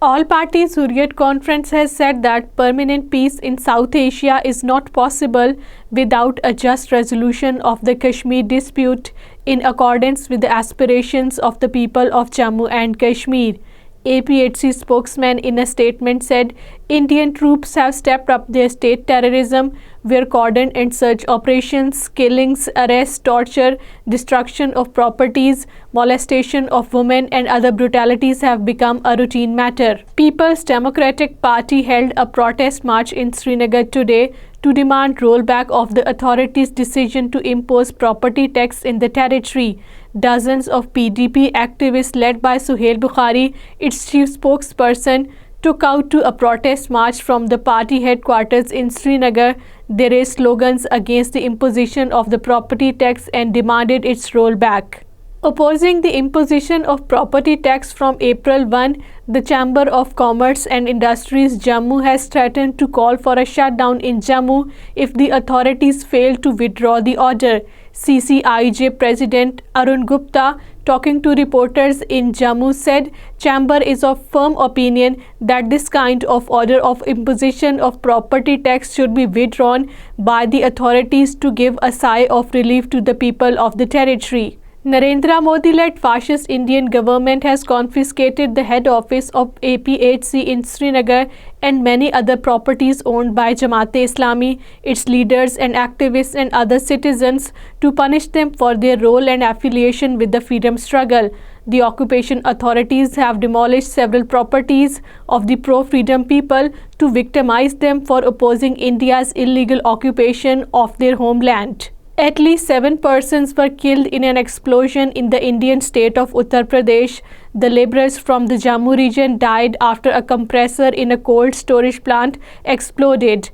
All-party Hurriyat Conference has said that permanent peace in South Asia is not possible without a just resolution of the Kashmir dispute in accordance with the aspirations of the people of Jammu and Kashmir. APHC spokesman in a statement said Indian troops have stepped up their state terrorism, where cordon and search operations, killings, arrests, torture, destruction of properties, molestation of women and other brutalities have become a routine matter. People's Democratic Party held a protest march in Srinagar today to demand rollback of the authorities' decision to impose property tax in the territory. Dozens of PDP activists led by Suhail Bukhari, its chief spokesperson, took out to a protest march from the party headquarters in Srinagar. They raised slogans against the imposition of the property tax and demanded its rollback. Opposing the imposition of property tax from April 1, the Chamber of Commerce and Industries Jammu has threatened to call for a shutdown in Jammu if the authorities fail to withdraw the order. CCIJ President Arun Gupta, talking to reporters in Jammu, said Chamber is of firm opinion that this kind of order of imposition of property tax should be withdrawn by the authorities to give a sigh of relief to the people of the territory. Narendra Modi-led fascist Indian government has confiscated the head office of APHC in Srinagar and many other properties owned by Jamaat-e-Islami, its leaders and activists and other citizens to punish them for their role and affiliation with the freedom struggle. The occupation authorities have demolished several properties of the pro-freedom people to victimize them for opposing India's illegal occupation of their homeland. At least 7 persons were killed in an explosion in the Indian state of Uttar Pradesh. The laborers from the Jammu region died after a compressor in a cold storage plant exploded.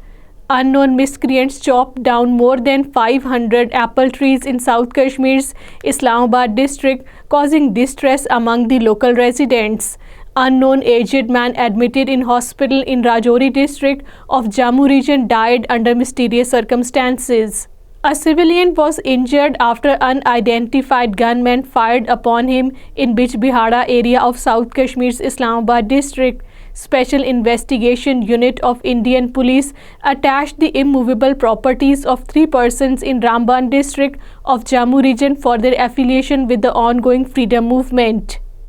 Unknown miscreants chopped down more than 500 apple trees in South Kashmir's Islamabad district, causing distress among the local residents. Unknown aged man admitted in hospital in Rajouri district of Jammu region died under mysterious circumstances. A civilian was injured after unidentified gunmen fired upon him in Bijbihara area of South Kashmir's Islamabad district. Special Investigation Unit of Indian Police attached the immovable properties of 3 persons in Ramban district of Jammu region for their affiliation with the ongoing freedom movement.